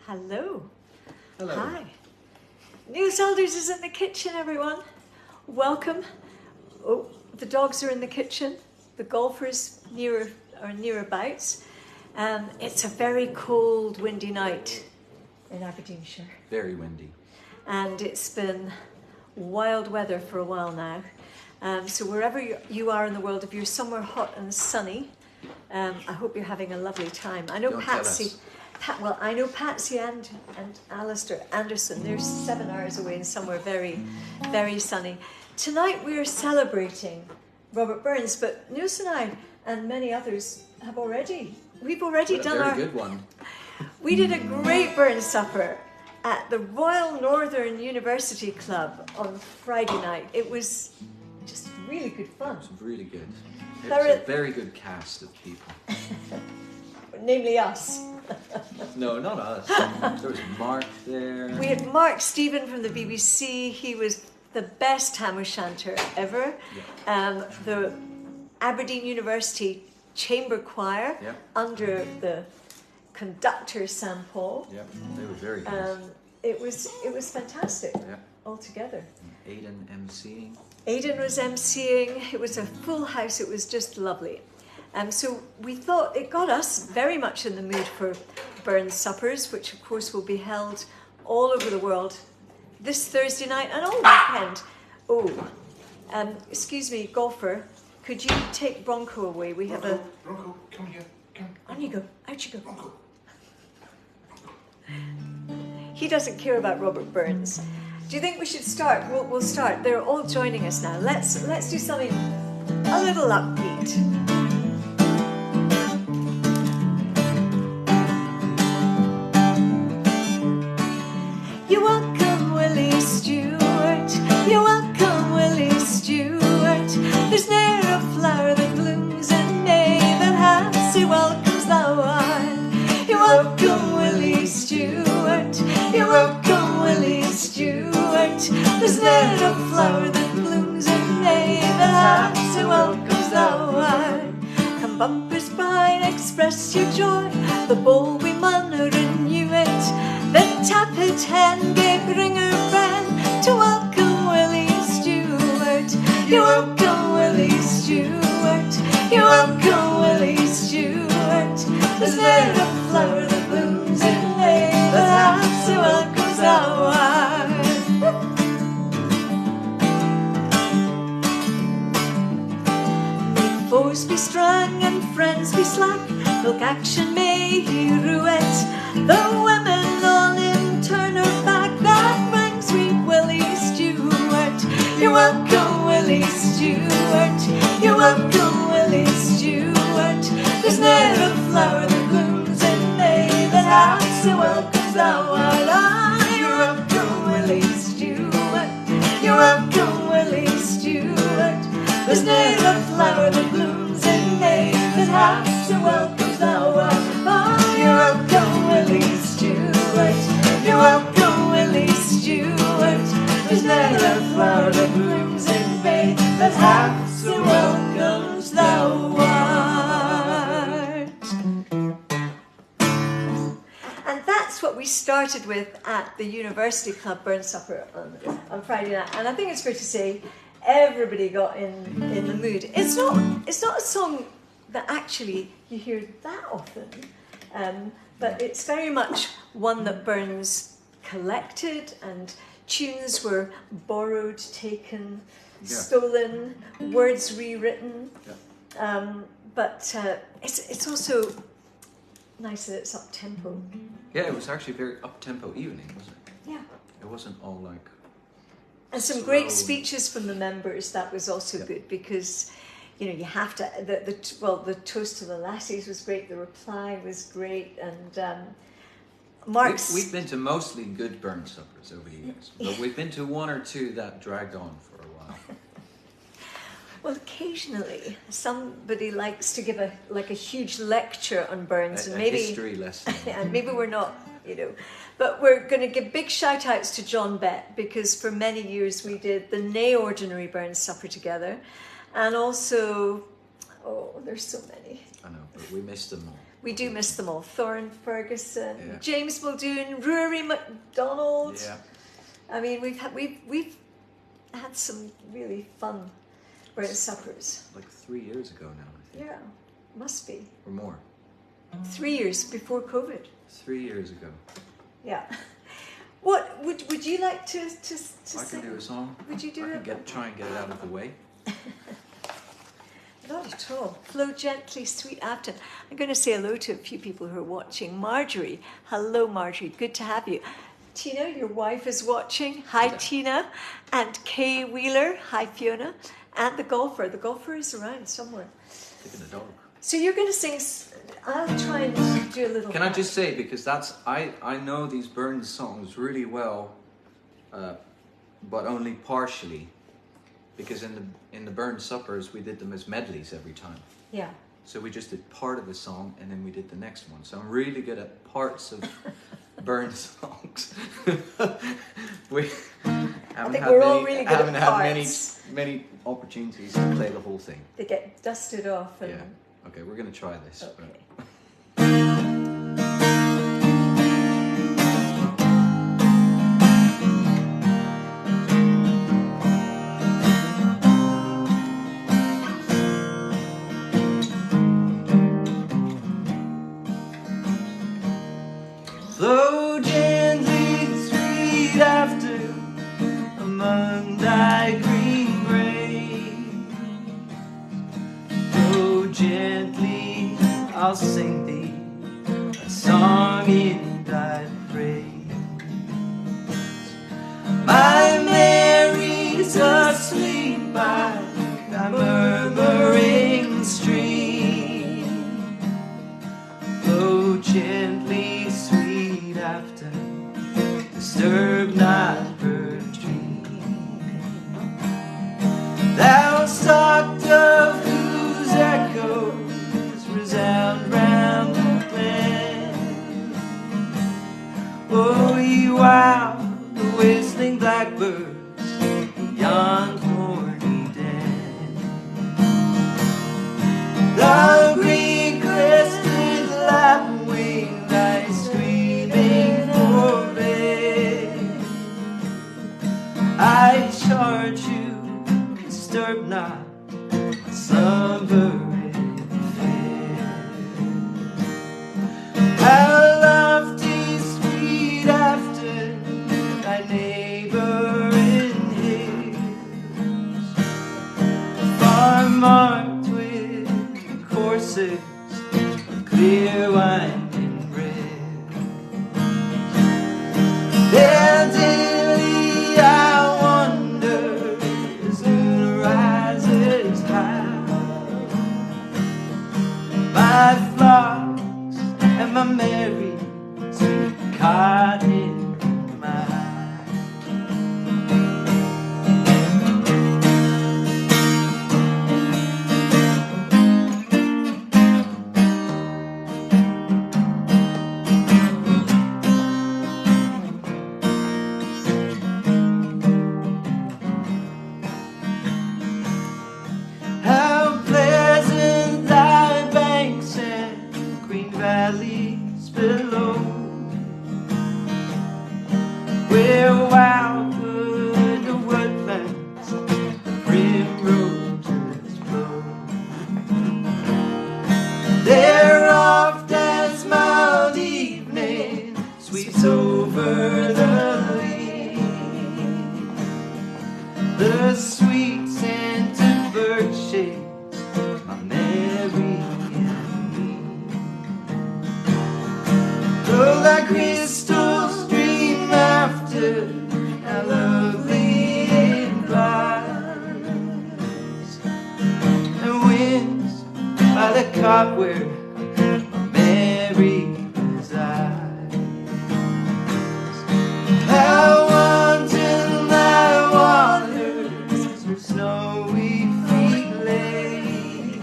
Hello. Hello. Hi. Nils Elders is in the kitchen, everyone. Welcome. Oh, the dogs are in the kitchen. The golfers are nearabouts. It's a very cold, windy night in Aberdeenshire. Very windy. And it's been wild weather for a while now. So wherever you are in the world, if you're somewhere hot and sunny, I hope you're having a lovely time. I know Don't Patsy. I know Patsy and Alistair Anderson. They're 7 hours away and somewhere very, very sunny. Tonight we are celebrating Robert Burns, but Nils and I and many others we've already done a very good one. We did a great Burns supper at the Royal Northern University Club on Friday night. It was just really good fun. It was really good. It was a very good cast of people. Namely us. No, not us. There was Mark there. We had Mark Stephen from the BBC. He was the best tam o'shanter ever. Yeah. The Aberdeen University Chamber Choir under the conductor Sam Paul. Yeah, they were very good. It was fantastic altogether. Aidan emceeing. Aidan was emceeing. It was a full house. It was just lovely. So we thought it got us very much in the mood for Burns suppers, which of course will be held all over the world this Thursday night and all weekend. Excuse me, golfer, could you take Bronco away? We have Bronco, come here, come. On you go, out you go. Bronco. He doesn't care about Robert Burns. Do you think we should start? We'll start. They're all joining us now. Let's do something a little upbeat. You're welcome, Willie Stewart. You're welcome, Willie Stewart. There's ne'er a flower that blooms in May that half so welcomes thou art. You're welcome, Willie Stewart. You're welcome, Willie Stewart. There's ne'er a flower that blooms in May that half so welcomes thou art. Come bumpers by, express your joy. The bowl we mun renew it. The tappet hen gave ringer friend to welcome Willie Stewart. You're welcome, Willie Stewart. You're welcome, Willie Stewart. There's ne'er a flower that blooms in May that half so welcomes thou art. May foes be strong and friends be slack, milk action may he rue it. The women all in turn her back, that brings sweet Willie Stewart. You're welcome, Willie Stewart. You're welcome, Willie Stewart. There's ne'er a flower that blooms in May that half so welcomes thou art. Ah, you're welcome, Willie Stewart. You're welcome, Willie Stewart. There's ne'er a flower that blooms in May that half so welcomes thou art. Ah, you're welcome, Willie Stewart. You're welcome, Willie Stewart. There's ne'er a flower that blooms in May that half so welcomes thou art. And that's what we started with at the University Club Burns Supper on Friday night. And I think it's fair to say everybody got in the mood. It's not a song that actually you hear that often. But it's very much one that Burns collected, and tunes were borrowed, taken, stolen, words rewritten. But it's also nice that it's up-tempo. Yeah, it was actually a very up-tempo evening, wasn't it? Yeah. It wasn't all like... And some great speeches from the members. That was also good because, you know, you have to. The toast to the lassies was great. The reply was great, and Mark's. We've been to mostly good Burns suppers over the years, but we've been to one or two that dragged on for a while. Well, occasionally somebody likes to give a huge lecture on Burns, and maybe history lesson. And maybe we're not, you know. But we're going to give big shout outs to John Bett, because for many years we did the Nay Ordinary Burns Supper together. And also, there's so many. I know, but we missed them all. We do miss them all. Thorne Ferguson, Yeah. James Muldoon, Rory MacDonald. Yeah. I mean, we've had some really fun burnt suppers. Like 3 years ago now, I think. Yeah, must be. Or more. 3 years before COVID. 3 years ago. Yeah. What would you like to I sing? can do a song. Would you do I it? can try and get it out of the way. Not at all. Flow gently, sweet Afton. I'm going to say hello to a few people who are watching. Marjorie. Hello, Marjorie. Good to have you. Tina, your wife is watching. Hi, Tina. And Kay Wheeler. Hi, Fiona. And the golfer. The golfer is around somewhere. Taking a dog. So you're going to sing... I'll try and do a little... Can I just say, because that's... I know these Burns songs really well, but only partially. Because in the Burns suppers, we did them as medleys every time. Yeah. So we just did part of the song, and then we did the next one. So I'm really good at parts of Burns songs. We haven't think had we're many, all really good haven't at had parts. many opportunities to play the whole thing. They get dusted off and... Yeah. Okay, we're gonna try this. Okay. Flow gently, sweet after, among thy greenbrae. Flow gently, I'll sing thee a song in thy praise. My Mary's asleep by thy murmuring stream. Flow gently, sweet after, disturb not her dream. Thou stocked of whose echoes resound round the glen. Oh, ye wow, the whistling blackbirds in yon thorny den. The green crested lapwing lies screaming for bed. I charge you, disturb not my slumbering fair. How lofty, sweet after, thy neighboring hills, far marked with courses of clear winding red. There daily I wander as noon rises high. My flocks and my Mary, sweet caught in my eye. How pleasant thy banks and green valleys below, where wildwood, the woodlands, the primroses blow. There oft as mild evening sweeps over the lea, the sweet scent of bird shades my Mary and me. Though thy crystal stream after, how lovely it glides, and winds by the cot where my Mary resides. How wanton thy waters where snowy feet lay,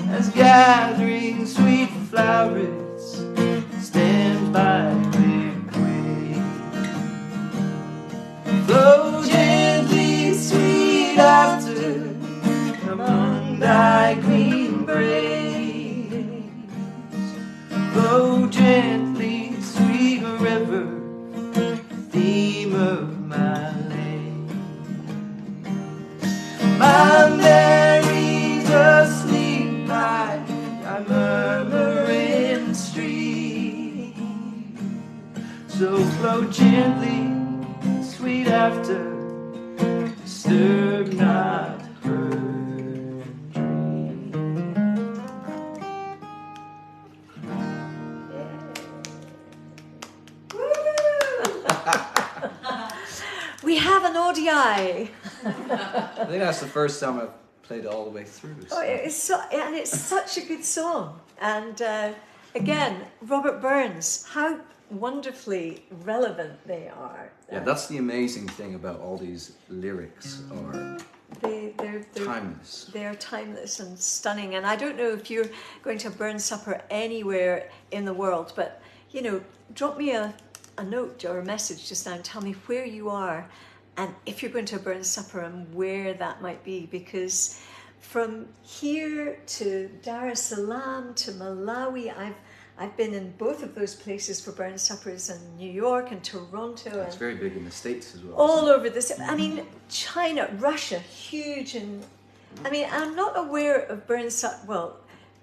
as gathering sweet flowers stand by their quay. Flow gently, sweet after, among thy green brae. So flow gently, sweet after, disturb not her dream. We have an ODI. I think that's the first time I've played it all the way through. So. Oh, it's such a good song. And again, Robert Burns, how wonderfully relevant they are. Yeah, that's the amazing thing about all these lyrics are They're timeless. They are timeless and stunning. And I don't know if you're going to a Burns supper anywhere in the world, but, you know, drop me a note or a message just now and tell me where you are and if you're going to a Burns supper and where that might be, because from here to Dar es Salaam to Malawi, I've been in both of those places for Burns suppers, in New York and Toronto. It's very big in the States as well. All over this. I mean, China, Russia, huge. And I mean, I'm not aware of Burns supper. Well,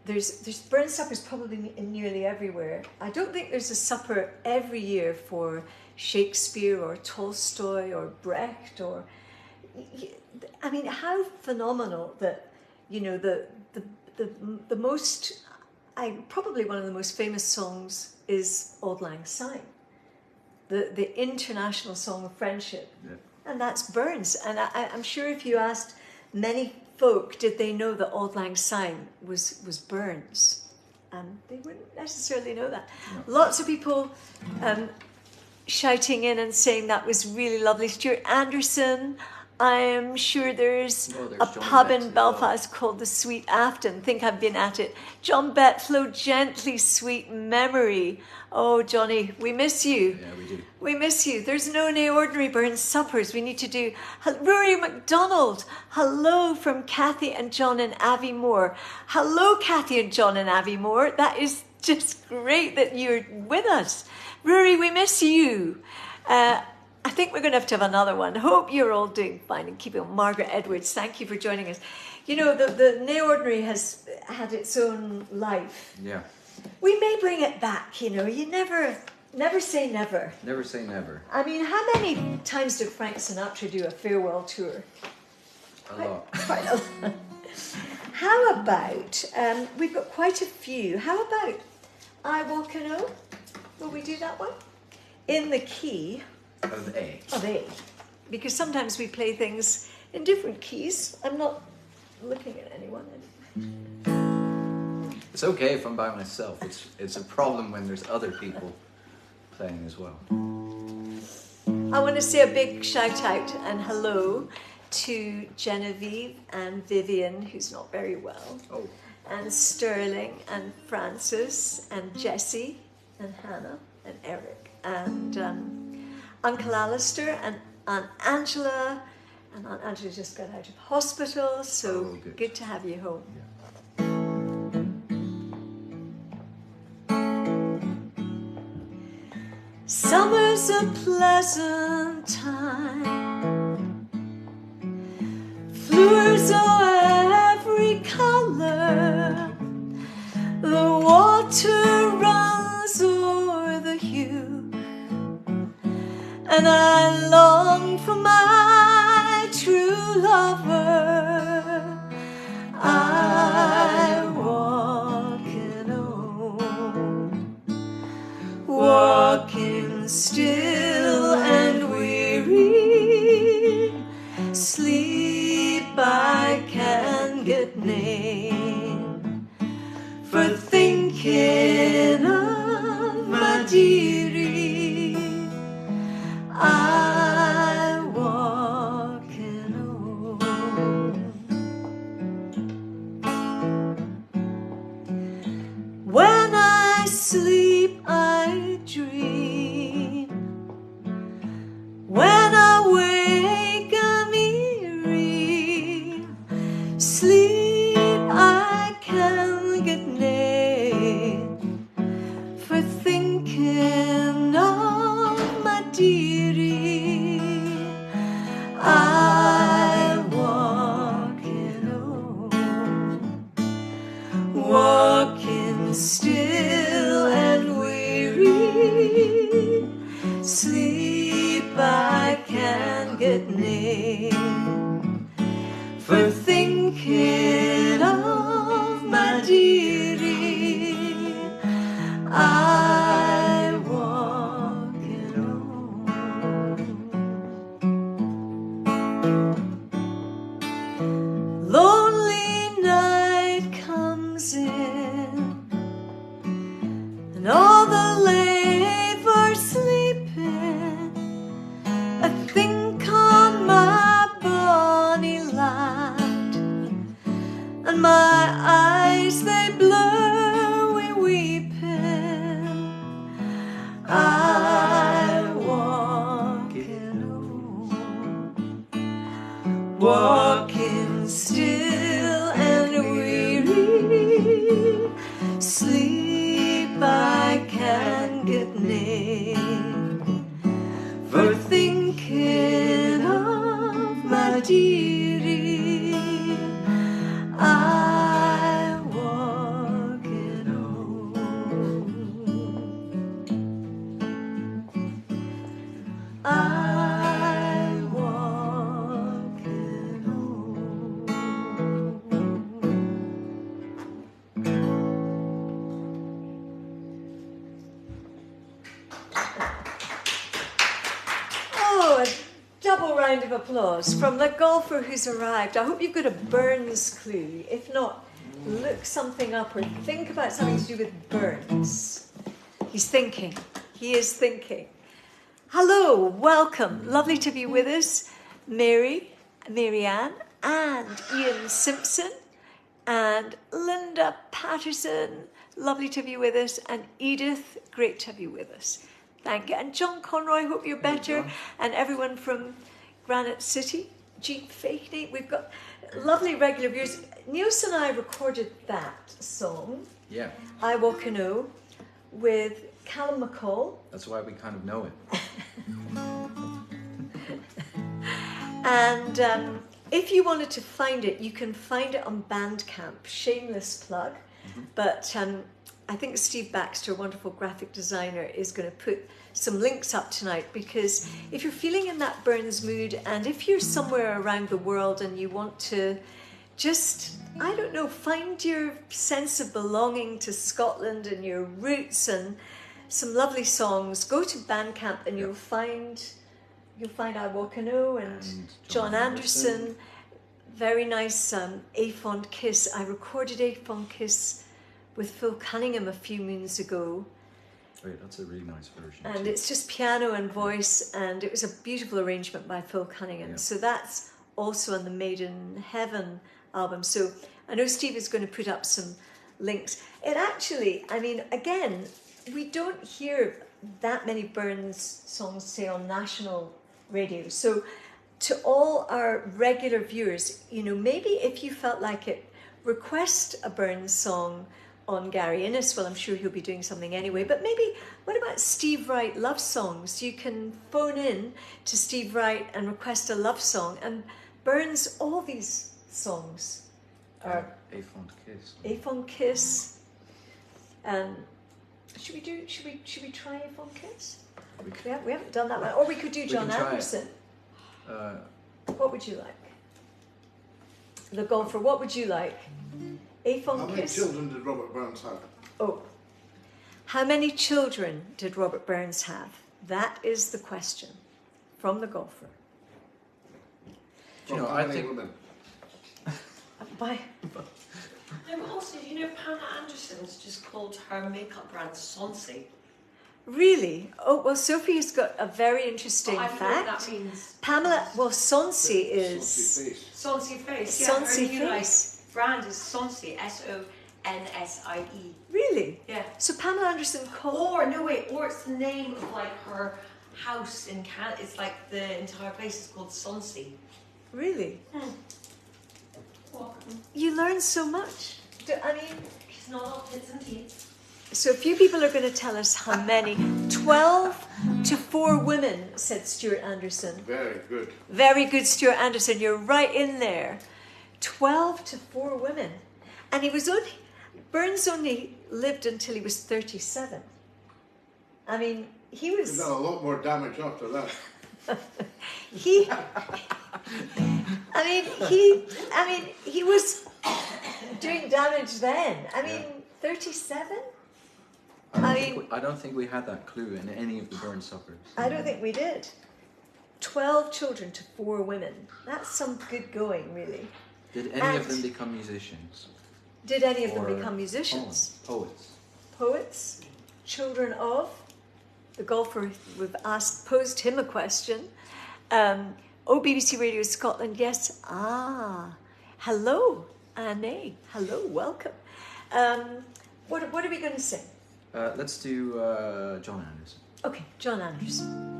there's Burns suppers probably in nearly everywhere. I don't think there's a supper every year for Shakespeare or Tolstoy or Brecht or. I mean, how phenomenal that, you know, the most. Probably one of the most famous songs is Auld Lang Syne, the international song of friendship, and that's Burns. And I'm sure if you asked many folk, did they know that Auld Lang Syne was Burns, they wouldn't necessarily know that. No. Lots of people shouting in and saying that was really lovely. Stewart Anderson. I'm sure there's a pub in Belfast called the Sweet Afton. Think I've been at it. John Bett, flow gently, sweet memory. Oh, Johnny, we miss you. Yeah, we do. We miss you. There's no ordinary Burns suppers. We need to do. Rory MacDonald. Hello from Kathy and John and Aviemore. Hello, Kathy and John and Aviemore. That is just great that you're with us. Rory, we miss you. I think we're going to have another one. Hope you're all doing fine and keeping on. Margaret Edwards, thank you for joining us. You know, the Ne Ordinary has had its own life. Yeah. We may bring it back, you know. You never say never. Never say never. I mean, how many times did Frank Sinatra do a farewell tour? A lot. Quite a lot. How about, we've got quite a few. How about I Walk an O? Will we do that one? In the key... Of A. Of A. Because sometimes we play things in different keys. I'm not looking at anyone. It's okay if I'm by myself. It's a problem when there's other people playing as well. I want to say a big shout out and hello to Genevieve and Vivian, who's not very well. Oh. And Sterling and Francis and Jessie and Hannah and Eric and Uncle Alistair and Aunt Angela, and Aunt Angela just got out of hospital, so good to have you home. Yeah. Summer's a pleasant time, flowers of every color, the water runs o'er the hue, and I long for my true lover. I walk alone, walking still and weary. Sleep I can get name for thinking of my dearie. I walk alone. When I sleep, I dream. When I wake, I'm eerie. Sleep, I can get name for thinking sleep I can get nae, for thinking of my dearie. I walking home. Lonely night comes in, and all the lave are sleeping. I think on my bonny lad, and my eyes they blur wi' weeping. I walking home, walking still and weary. Sleep I can get nae, for thinking of my dearie. I walking home. I walking home. Oh, a double round of applause from the golfer who's arrived. I hope you've got a Burns clue. If not, look something up or think about something to do with Burns. He's thinking. He is thinking. Hello, welcome. Lovely to be with us. Marianne, and Ian Simpson, and Linda Patterson. Lovely to be with us. And Edith, great to have you with us. Thank you. And John Conroy, hope you're better. And everyone from Granite City. Jean Fakeney. We've got lovely regular viewers. Nils and I recorded that song, Yeah, I Walk and O, with Callum McCall. that's why we kind of know it. And if you wanted to find it, you can find it on Bandcamp. Shameless plug. But I think Steve Baxter, a wonderful graphic designer, is going to put some links up tonight, because if you're feeling in that Burns mood, and if you're somewhere around the world and you want to just, I don't know, find your sense of belonging to Scotland and your roots and some lovely songs, go to Bandcamp and you'll find I Walk and O and John Anderson. Very nice A Fond Kiss. I recorded A Fond Kiss with Phil Cunningham a few moons ago. Wait, that's a really nice version. And too. it's just piano and voice, and it was a beautiful arrangement by Phil Cunningham. Yeah. So that's also on the Made in Heaven album. So I know Steve is going to put up some links. It actually, I mean, again, we don't hear that many Burns songs, say, on national radio. So to all our regular viewers, you know, maybe if you felt like it, request a Burns song on Gary Innes. Well, I'm sure he'll be doing something anyway. But maybe, what about Steve Wright love songs? You can phone in to Steve Wright and request a love song. And Burns, all these songs are A Fond Kiss. A Fond Kiss. Should we try A Fond Kiss? We haven't done that one. Or we could do John Anderson. What would you like? The golfer, what would you like? A Fond How many Kiss? children did Robert Burns have? Oh. How many children did Robert Burns have? That is the question from the golfer. You know, How I many think- women? Bye. No, but also, you know, Pamela Anderson's just called her makeup brand Sonsi. Really? Oh, well, Sophie's got a very interesting But I don't know what fact. that means. Pamela, well, Sonsi is... Saucy face. Sonsi Face. Yeah, Sonsi her new Face. brand is Sonsi, S-O-N-S-I-E. Really? Yeah. So Pamela Anderson called... Or it's the name of like her house in Canada. It's like the entire place is called Sonsi. Really? Welcome. You learn so much. I mean... It's not all bits and pieces. So a few people are going to tell us how many. 12 to 4 women, said Stewart Anderson. Very good. Very good, Stewart Anderson. You're right in there. 12 to 4 women. And Burns only lived until he was 37. I mean, he You've was... done a lot more damage after that. He... he was doing damage then. I mean, 37? I don't think we had that clue in any of the burn suppers. I don't think we did. 12 children to 4 women. That's some good going, really. Did any of them become musicians? Did any of them Or become musicians? Poets. Poets? Children of? The golfer we've posed him a question. BBC Radio Scotland, yes. Hello, Anne. Hello, welcome. What are we going to sing? Let's do John Anderson. Okay, John Anderson.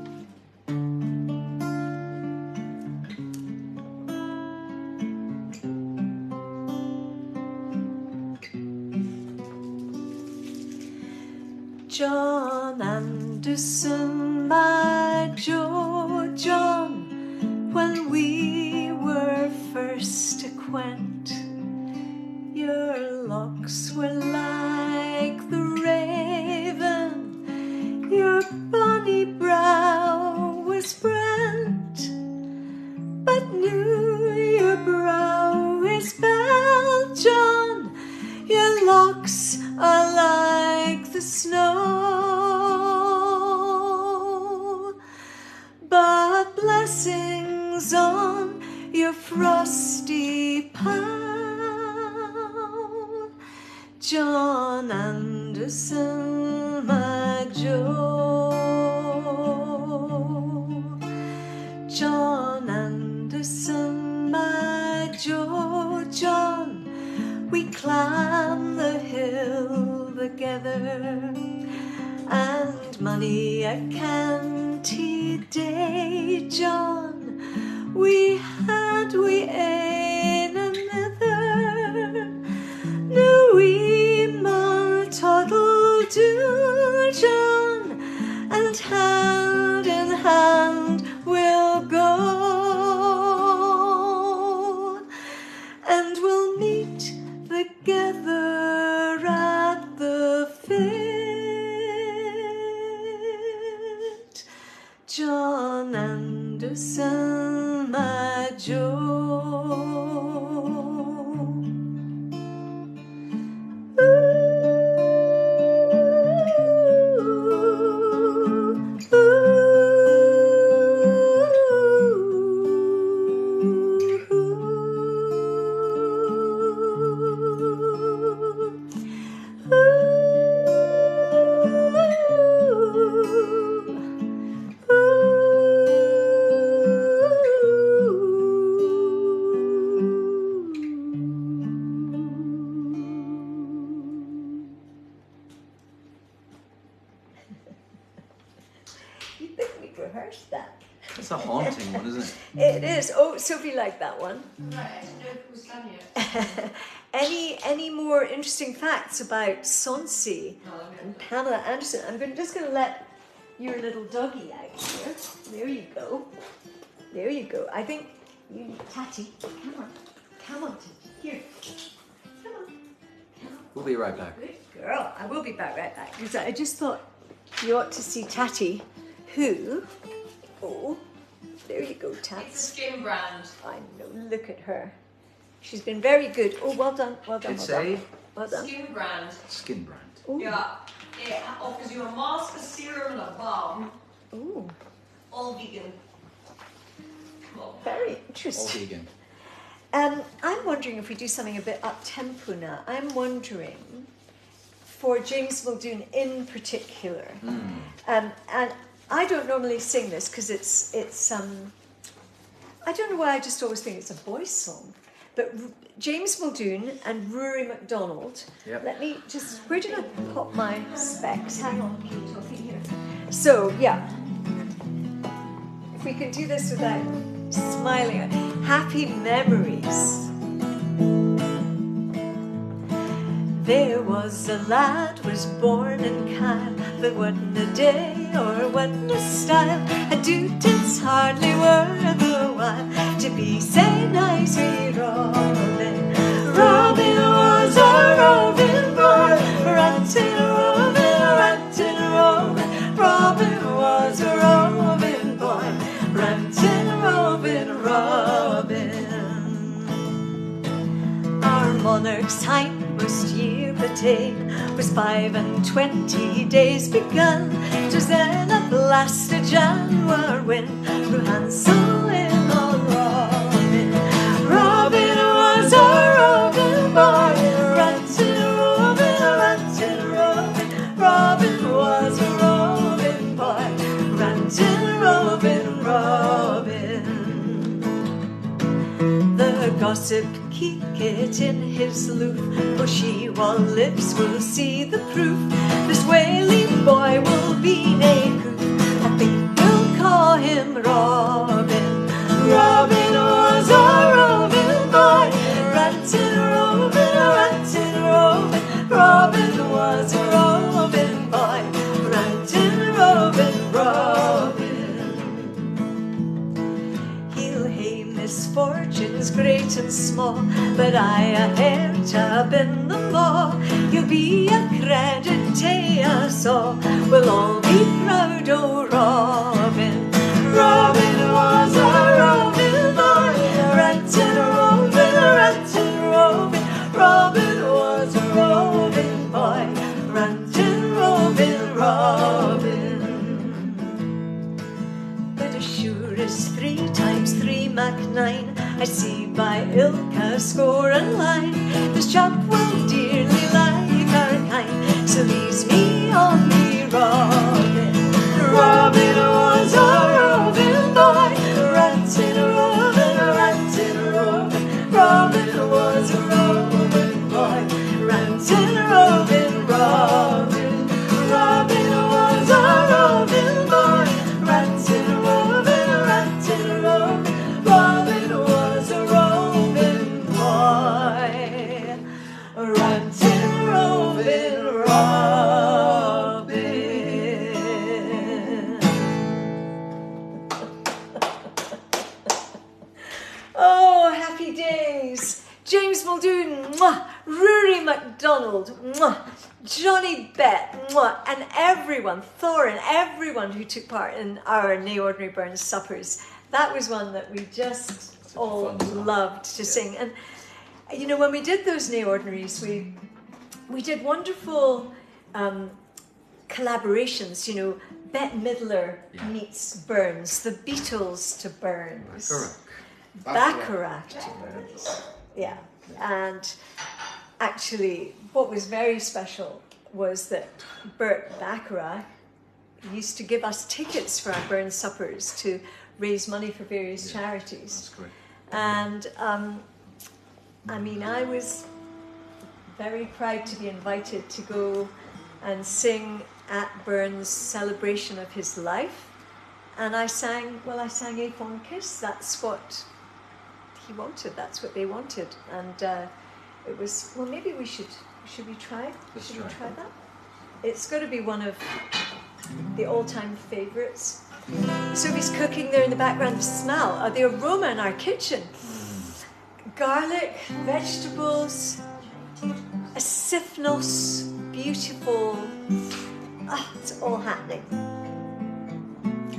John Anderson, my Joe John, when we were first acquaint, your locks were like the raven, your bonny brow was brent, but now your brow is bell, John, your locks are like the snow, but blessings on your frosty pound, John Anderson, my Joe. John Anderson, my Joe John, we climbed the hill together, and many a canty day, John, we ane another. Now we maun toddle do, John, and hand in hand we'll go, and we'll meet together at the fit, John Anderson, my Joe. You think we'd rehearsed that? It's a haunting one, isn't it? It is. Oh, Sophie liked that one. Right, I didn't know if it was done yet. Any more interesting facts about Sonsi and Pamela Anderson? I'm just going to let your little doggy out here. There you go. There you go. I think you, Tatty, come on, here. Come on. We'll be right back. Good girl. I will be right back because I just thought you ought to see Tatty, who. Oh, there you go, It's a Tats. skin brand. I know. Look at her. She's been very good. Oh, well done. Well done. It's well done. a Well done. Skin brand. skin brand. Ooh. Yeah. It offers you a mask, a serum, and a balm. Ooh, All vegan. Come on. very All interesting. vegan. I'm wondering if we do something a bit up-tempo now. I'm wondering, for James Muldoon in particular, and I don't normally sing this because it's I don't know why I just always think it's a boys' song, but James Muldoon and Rory MacDonald. Yep. Let me just, where did I pop my specs? Hang on, keep talking here. So, yeah. If we can do this without smiling. Happy memories. There was a lad was born in Kyle, but wasn't a day or wasn't a style. A dude's hardly worth a while to be say nice wee Robin. Robin was a roving boy, ratting Robin, ratting Robin. hindmost year attain was 25 days begun. 'Twas then a blast of January wind blew Hansel in on Robin. Robin was a roving boy, ranting Robin, ranting Robin. Robin was a roving boy, ranting Robin, Robin. The gossip keep it in his loof, for she while lips will see the proof. This wailing boy will be nae goof, I think we'll call him Robin. Robin was a roving boy, ranting Robin, ranting Robin. Robin was a roving boy, ranting Robin, Robin. He'll hae misfortunes great and small, but I a heart up in the maw. He'll be a credit to us all, we'll all be proud o' Robin. Robin was a roving boy, ranting Robin, ranting Robin. Robin was a roving boy, ranting Robin, Robin. But as sure as 3 times 3 mak 9, I see by ilka score and line, this chap will dearly like our kind, so leaves me on me Robin. Robin was a roving boy, ranting Robin, ranting Robin. Robin was a roving boy, ranting Robin, Robin. Robin was a roving boy, ranting Robin, ranting Robin. Robin was a roving boy, ranting Robin, Robin. Oh, happy days. James Muldoon, mwah, Rory MacDonald, mwah, Johnny Bett, mwah, and everyone, Thor and everyone who took part in our Nae Ordinary Burns suppers. That was one that we just all loved to sing. And you know, when we did those Nae Ordinaries, we did wonderful collaborations. You know, Bette Midler meets Burns, the Beatles to Burns, Bacharach to Burns. Yeah, and actually, what was very special was that Burt Bacharach used to give us tickets for our Burns suppers to raise money for various charities. That's great. And I mean, I was very proud to be invited to go and sing at Burns' celebration of his life. And I sang A Fond Kiss. That's what he wanted, that's what they wanted. And it was, well, maybe we should we try? Should we try that? It's got to be one of the all-time favourites. Sophie's cooking there in the background. The smell, the aroma in our kitchen. Garlic, vegetables, a syphnos, beautiful. It's all happening.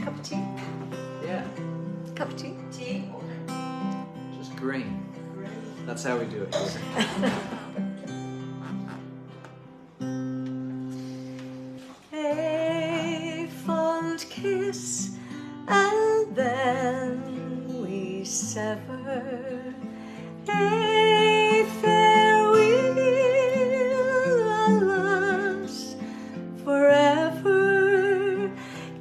Cup of tea? Yeah. Cup of tea? Tea. Just green. That's how we do it. A fond kiss, and then we sever. A farewell, alas, forever.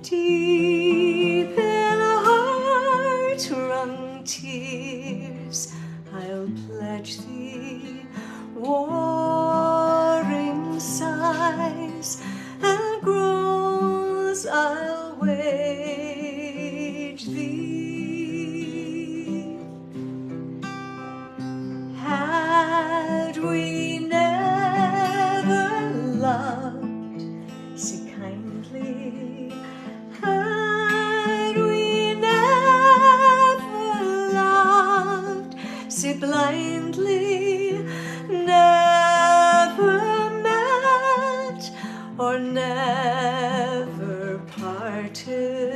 Deep in a heart-wrung tears, I'll pledge thee warring sighs, and groans I'll wage thee. Had we never loved so kindly, had we never loved so blindly, never met or never parted,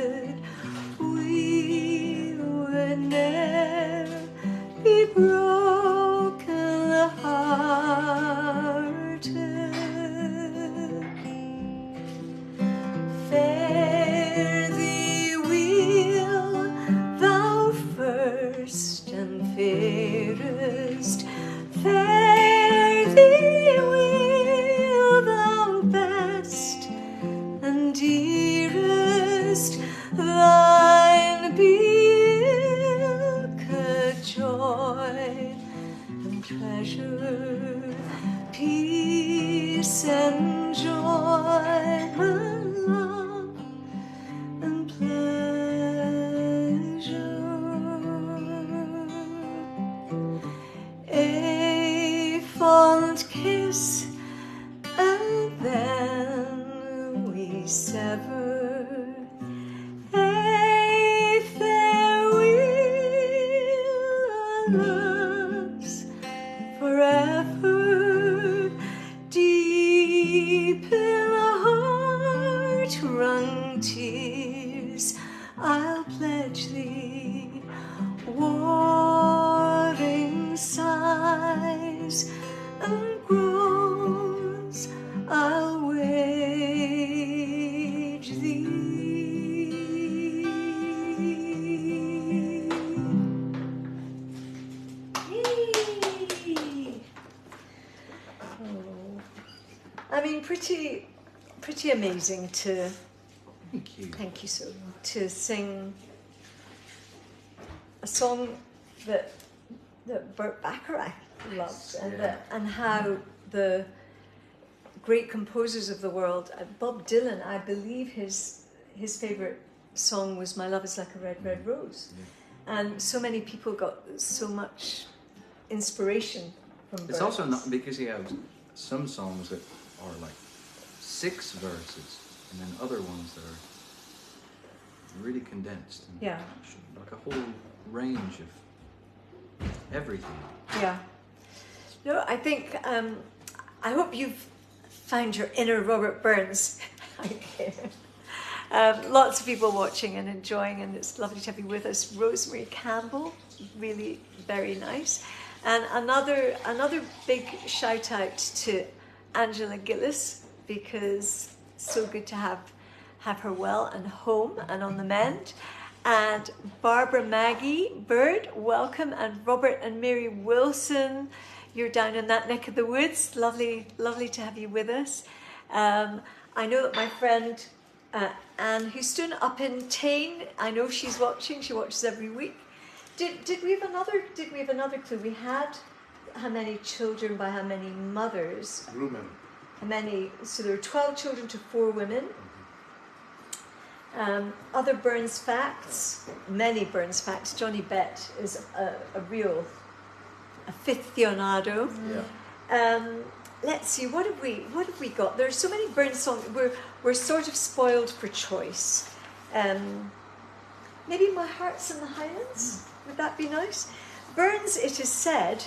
dearest, thine be ilka joy and pleasure, peace and joy, and love and pleasure. A fond kiss, and then we sever. A farewell, us forever. Deep in the heart-wrung tears, I'll pledge thee. Warring sighs and groans, I'll wage thee. Yay! Oh, I mean, pretty amazing to. Thank you so much. To sing a song that Burt Bacharach loved, and how the great composers of the world, Bob Dylan, I believe his favourite song was "My Love Is Like a Red, Red Rose," and so many people got so much inspiration from Burt. It's also not because he has some songs that are like 6 verses, and then other ones that are really condensed. And Yeah. like a whole range of everything. Yeah. No, I think, I hope you've found your inner Robert Burns. Lots of people watching and enjoying, and it's lovely to have you with us. Rosemary Campbell, really very nice. And another big shout out to Angela Gillis, because so good to have her well and home and on the mend. And Barbara Maggie Bird, welcome. And Robert and Mary Wilson, you're down in that neck of the woods. Lovely to have you with us. I know that my friend Anne Houston up in Tain, I know she's watching. She watches every week. Did we have another clue? We had how many children by how many mothers? Women. How many? So there were 12 children to 4 women. Other Burns facts, many Burns facts. Johnny Bett is a 5th Fionado. Yeah. Let's see, what have we got? There's so many Burns songs. We're sort of spoiled for choice. Maybe My Heart's in the Highlands. Would that be nice? Burns, it is said,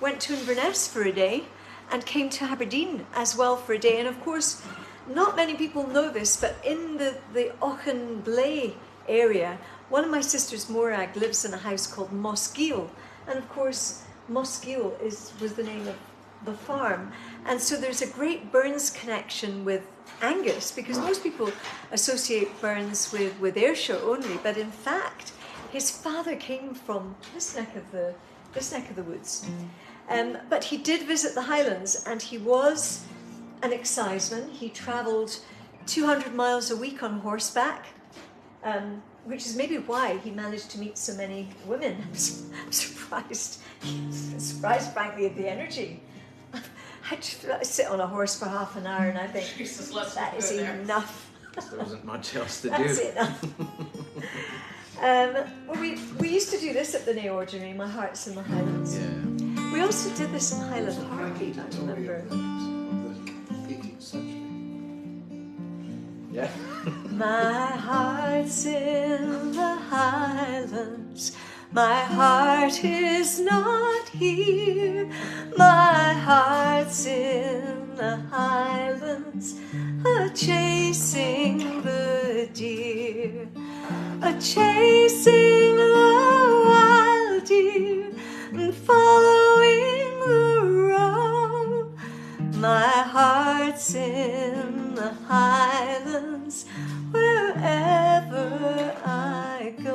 went to Inverness for a day and came to Aberdeen as well for a day. And of course, not many people know this, but in the Auchenblay area, one of my sisters, Morag, lives in a house called Mosgiel. And of course, Mosgiel was the name of the farm. And so there's a great Burns connection with Angus, because most people associate Burns with Ayrshire only, but in fact, his father came from this neck of the woods. But he did visit the Highlands, and he was an exciseman. He travelled 200 miles a week on horseback, which is maybe why he managed to meet so many women. I'm surprised, frankly, at the energy. I sit on a horse for half an hour and I think that is enough. There wasn't much else to That's do. enough. Well, we used to do this at the Nay Ordinary, My Heart's in the Highlands. Yeah. We also did this in Highland Heartbeat, I remember. Yeah. My heart's in the Highlands, my heart is not here. My heart's in the Highlands, a-chasing the deer, a-chasing the wild deer, and following the roe. My heart's in the Highlands, wherever I go.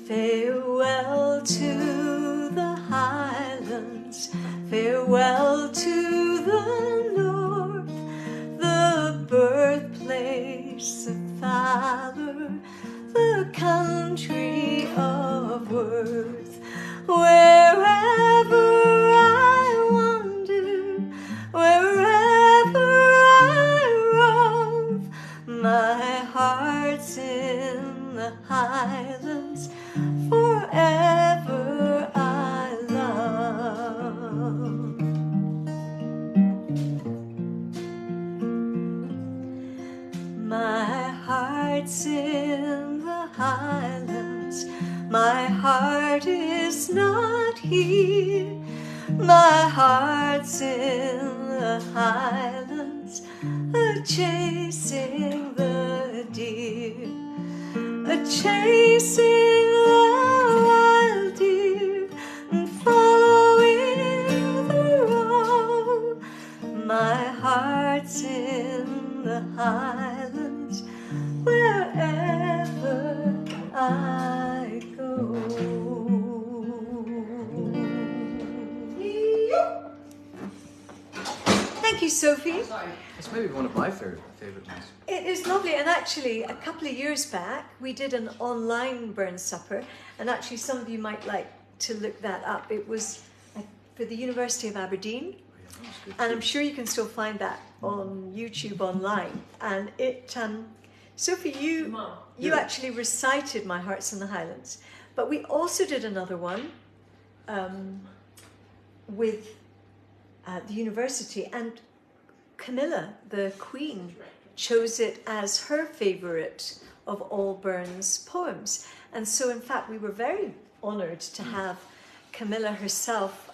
Farewell to the Highlands, farewell Farewell to the north, the birthplace of valor, the country of worth. Wherever I wander, wherever I rove, my heart's in the Highlands, forever I love. My heart's in the Highlands, my heart is not here. My heart's in the Highlands, a-chasing the deer, a-chasing the wild deer, and following the road. My heart's in the Highlands, wherever I go. Thank you, Sophie. Sorry. It's maybe one of my favorite ones. It is lovely, and actually a couple of years back we did an online burn supper, and actually some of you might like to look that up. It was for the University of Aberdeen, Oh, yeah, that was good and too. I'm sure you can still find that on YouTube online. And it, Sophie, you Yeah. actually recited My Heart's in the Highlands, but we also did another one with the university, and Camilla, the Queen, chose it as her favourite of all Burns' poems. And so, in fact, we were very honoured to have Camilla herself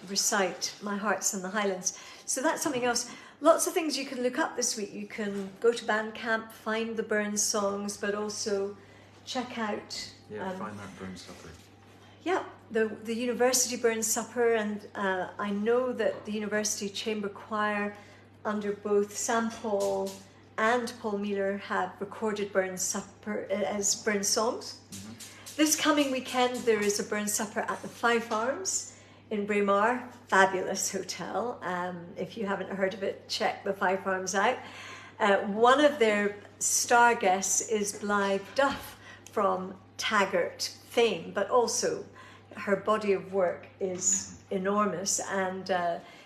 recite My Heart's in the Highlands. So that's something else. Lots of things you can look up this week. You can go to Bandcamp, find the Burns songs, but also check out... Yeah, find that burn supper. Yeah, the University Burn Supper, and I know that the University Chamber Choir, under both Sam Paul and Paul Mealer, have recorded Burn Supper as Burn songs. Mm-hmm. This coming weekend there is a Burn Supper at the Five Arms in Braemar, fabulous hotel. If you haven't heard of it, check the Five Arms out. One of their star guests is Blythe Duff from Taggart fame, but also her body of work is enormous, and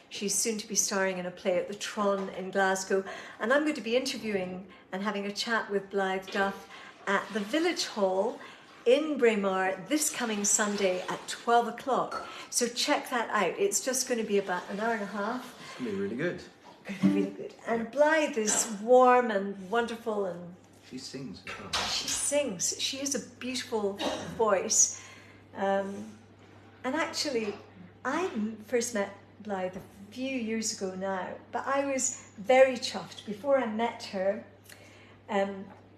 she's soon to be starring in a play at the Tron in Glasgow. And I'm going to be interviewing and having a chat with Blythe Duff at the Village Hall in Braemar this coming Sunday at 12 o'clock. So check that out. It's just going to be about an hour and a half. It's going to be really good. Going to be really good. And Blythe is warm and wonderful, and She sings as well. she sings. She has a beautiful voice. And actually, I first met Blythe a few years ago now, but I was very chuffed. Before I met her,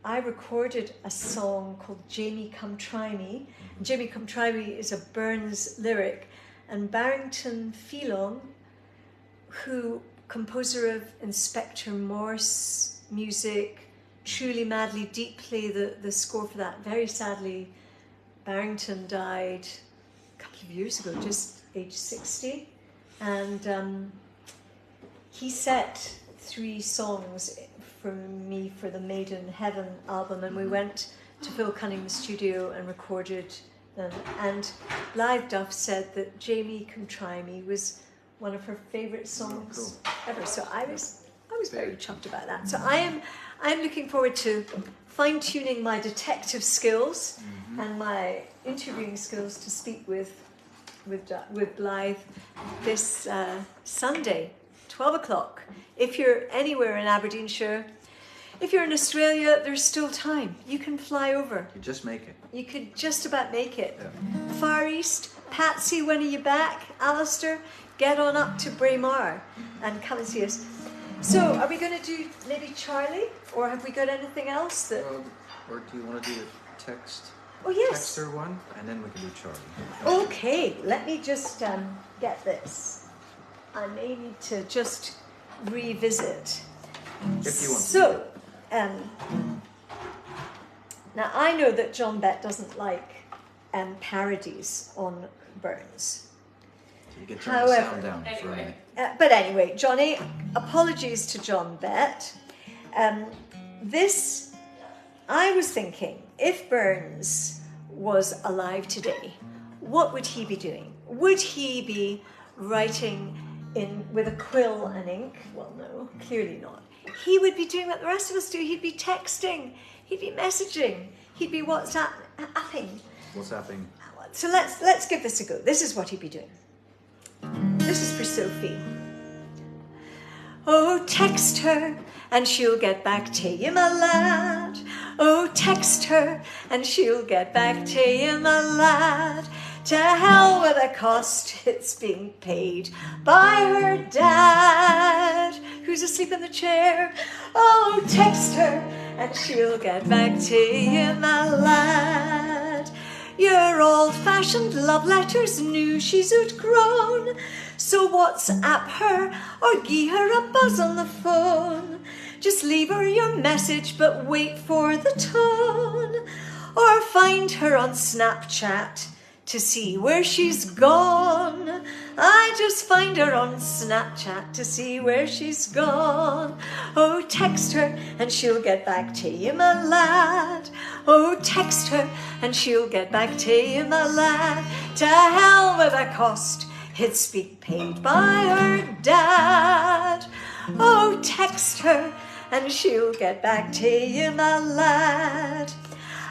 I recorded a song called Jamie Come Try Me. Jamie Come Try Me is a Burns lyric, and Barrington Phelan, who composer of Inspector Morse music, Truly Madly Deeply, the score for that. Very sadly, Barrington died a couple of years ago, just age 60, and he set 3 songs for me for the Made in Heaven album, and we went to Phil Cunningham's studio and recorded them. And Blythe Duff said that Jamie Can Try Me was one of her favourite songs ever. So I was very chuffed about that. So I'm looking forward to fine-tuning my detective skills and my interviewing skills to speak with Blythe this Sunday, 12 o'clock. If you're anywhere in Aberdeenshire, if you're in Australia, there's still time. You can fly over. You just make it. You could just about make it. Yeah. Far East, Patsy, when are you back? Alistair, get on up to Braemar and come and see us. So, are we going to do maybe Charlie, or have we got anything else that... Or do you want to do a text? Oh, yes. Texter one, and then we can do Charlie. Okay, let me just get this. I may need to just revisit. If you want So, now I know that John Bett doesn't like parodies on Burns. So you can turn the sound down for a Anyway. minute. But anyway, Johnny, apologies to John Bett. I was thinking, if Burns was alive today, what would he be doing? Would he be writing with a quill and ink? Well, no, clearly not. He would be doing what the rest of us do. He'd be texting. He'd be messaging. He'd be WhatsApping. WhatsApping. So let's give this a go. This is what he'd be doing. This is for Sophie. Oh, text her and she'll get back to you, my lad. Oh, text her and she'll get back to you, my lad. To hell with the cost, it's being paid by her dad, who's asleep in the chair. Oh, text her and she'll get back to you, my lad. Your old-fashioned love letters new she's outgrown, so WhatsApp her or gie her a buzz on the phone. Just leave her your message but wait for the tone, or find her on Snapchat to see where she's gone. I just find her on Snapchat to see where she's gone. Oh, text her and she'll get back to you, my lad. Oh, text her and she'll get back to you, my lad. To hell with the cost, it's being paid by her dad. Oh, text her and she'll get back to you, my lad.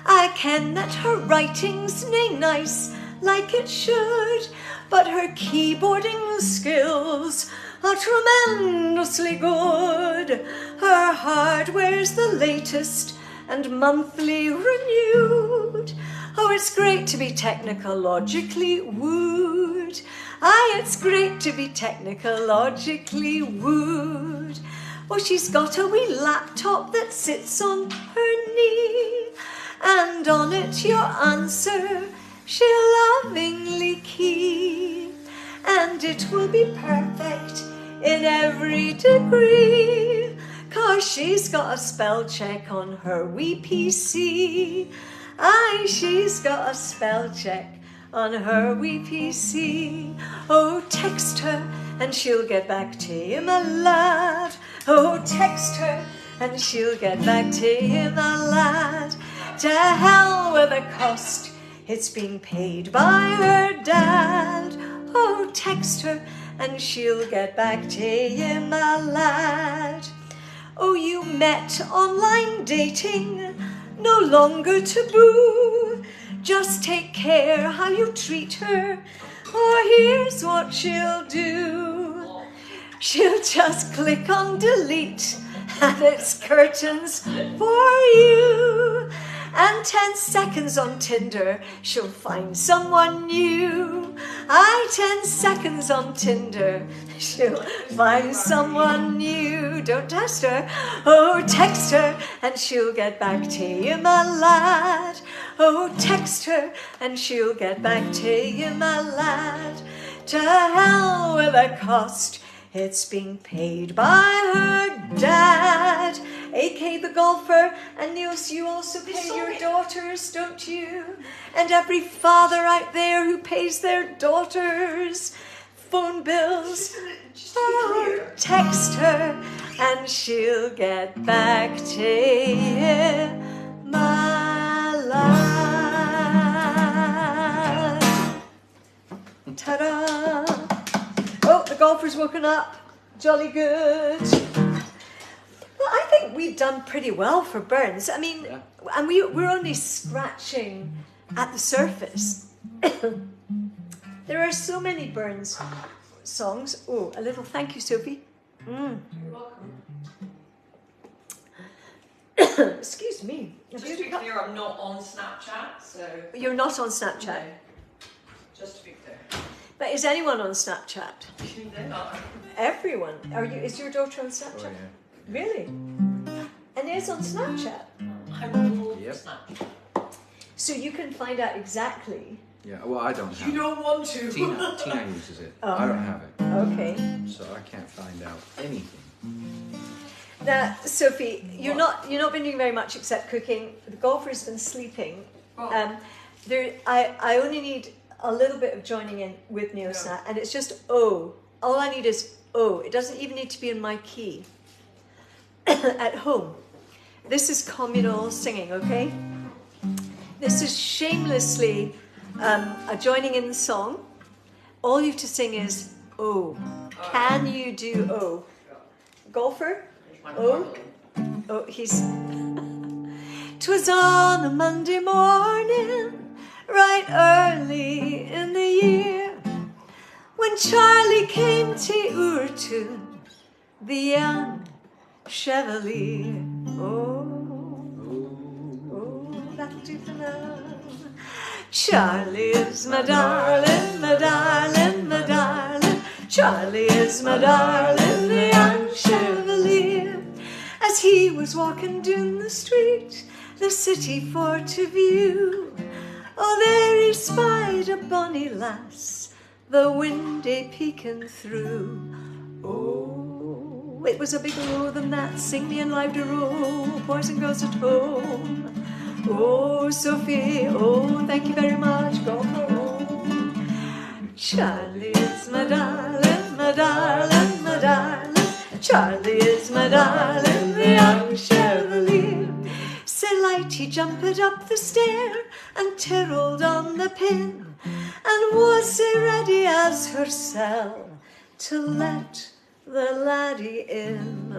I ken that her writing's nae nice like it should, but her keyboarding skills are tremendously good. Her hardware's the latest and monthly renewed. Oh, it's great to be technologically wooed. Aye, it's great to be technologically wooed. Oh, she's got a wee laptop that sits on her knee, and on it your answer she'll lovingly key, and it will be perfect in every degree, 'cause she's got a spell check on her wee PC. Aye, she's got a spell check on her wee PC. Oh, text her and she'll get back to you, my lad. Oh, text her and she'll get back to you, my lad. To hell with the cost, it's being paid by her dad. Oh, text her and she'll get back to you, my lad. Oh, you met online dating, no longer taboo. Just take care how you treat her, or here's what she'll do. She'll just click on delete and it's curtains for you. And 10 seconds on Tinder, she'll find someone new. Aye, 10 seconds on Tinder, she'll find someone new. Don't test her. Oh, text her and she'll get back to you, my lad. Oh, text her and she'll get back to you, my lad. To hell with the cost, it's being paid by her dad. A.K. the golfer, and Nils, you also pay your daughters, don't you? And every father out there who pays their daughters phone bills. Oh, text her and she'll get back to you, my lad. Ta-da! Oh, the golfer's woken up. Jolly good. Well, I think we've done pretty well for Burns. I mean, Yeah. and we're only scratching at the surface. There are so many Burns songs. Oh, a little thank you, Sophie. You're welcome. Excuse me. Just to be clear, I'm not on Snapchat, so... You're not on Snapchat. No. Just to be clear. But is anyone on Snapchat? They're not. Everyone. Is your daughter on Oh, Snapchat? yeah. Really? And is on Snapchat. I'm all Yep. Snapchat. So you can find out exactly. Yeah, well, I don't have You don't want to. it. Tina uses it. Oh. I don't have it. Okay. So I can't find out anything. Now, Sophie, you're not been doing very much except cooking. The golfer's been sleeping. Oh. I only need a little bit of joining in with Nils now, and it's just O. All I need is O. It doesn't even need to be in my key. At home. This is communal singing, okay? This is shamelessly a joining in the song. All you have to sing is O. Can you do O? Golfer? O? Oh, he's... 'Twas on a Monday morning, right early in the year, when Charlie came to Oortoon, the young Chevalier. That'll do for now. Charlie is my darling, my darling, my darling. Charlie is my darling, the young Chevalier. As he was walking down the street, the city for to view, oh, there he spied a bonny lass, the windy peeking through. Oh, it was a bigger row than that. Sing me and live to row, boys and girls at home. Oh, Sophie, oh, thank you very much. Go home. Charlie is my darling, my darling, my darling. Charlie is my darling, the young Chevalier. Sae light he jumped up the stair and tirled on the pin, and was sae ready as hersel to let the laddie in.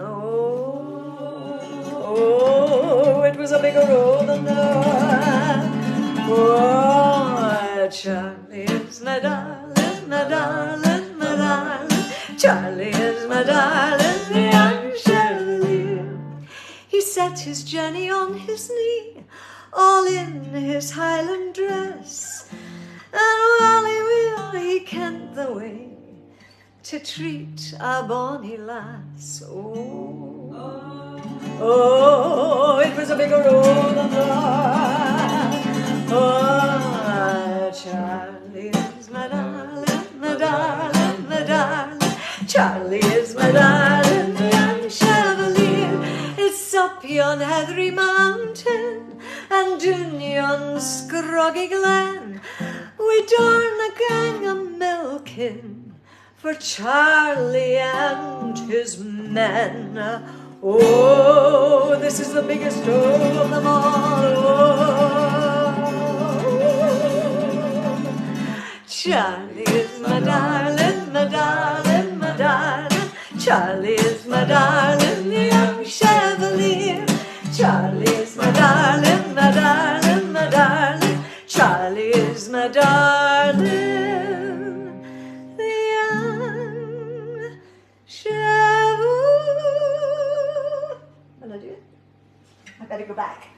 Oh, it was a bigger row than that. Oh, Charlie is my darling, my darling, my darling. Charlie is my darling, the young Chevalier. He set his Jenny on his knee, all in his Highland dress, and while he kent the way to treat a bonny lass. Oh, it was a bigger row than that. Oh, Charlie is my darling, my darling, my darling. Charlie is my darling, the young Chevalier. It's up yon heathery mountain and down yon scroggy glen, we darn a gang of milking for Charlie and his men. Oh, this is the biggest of them all. Oh, Charlie is my darling, my darling, my darling. Charlie is my darling, the young Chevalier. Charlie is my darling, my darling, my darling. Charlie is my darling, the young Chevalier. Will I do it? I better go back.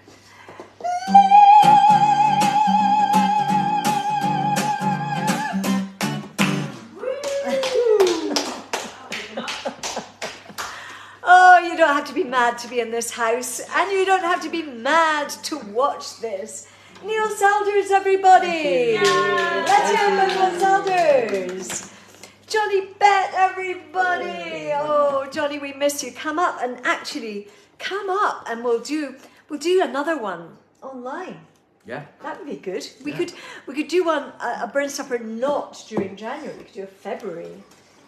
Oh, you don't have to be mad to be in this house, and you don't have to be mad to watch this. Nils Elders, everybody! Let's hear it for Nils Elders. Johnny Bet, everybody! Oh, Johnny, we miss you. Come up and actually come up, and we'll do another one online. Yeah. That would be good. We could do one a burn supper not during January. We could do a February.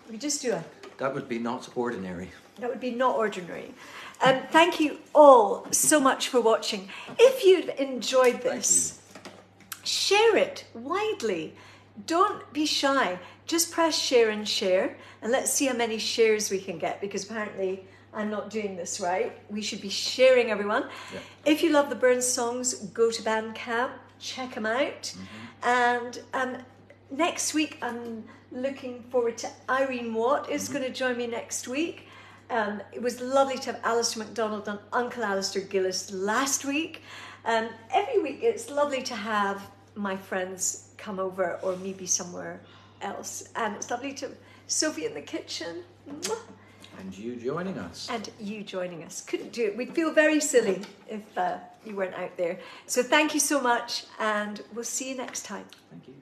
We could just do a. That would be not ordinary. That would be not ordinary. Thank you all so much for watching. If you've enjoyed this, share it widely. Don't be shy. Just press share, and let's see how many shares we can get, because apparently I'm not doing this right. We should be sharing, everyone. Yeah. If you love the Burn songs, go to Bandcamp, check them out. And next week, I'm looking forward to Irene Watt is going to join me next week. It was lovely to have Alistair MacDonald and Uncle Alistair Gillis last week. Every week it's lovely to have my friends come over or maybe somewhere else. And it's lovely to Sophie in the kitchen. Mwah. And you joining us. And you joining us. Couldn't do it. We'd feel very silly if you weren't out there. So thank you so much, and we'll see you next time. Thank you.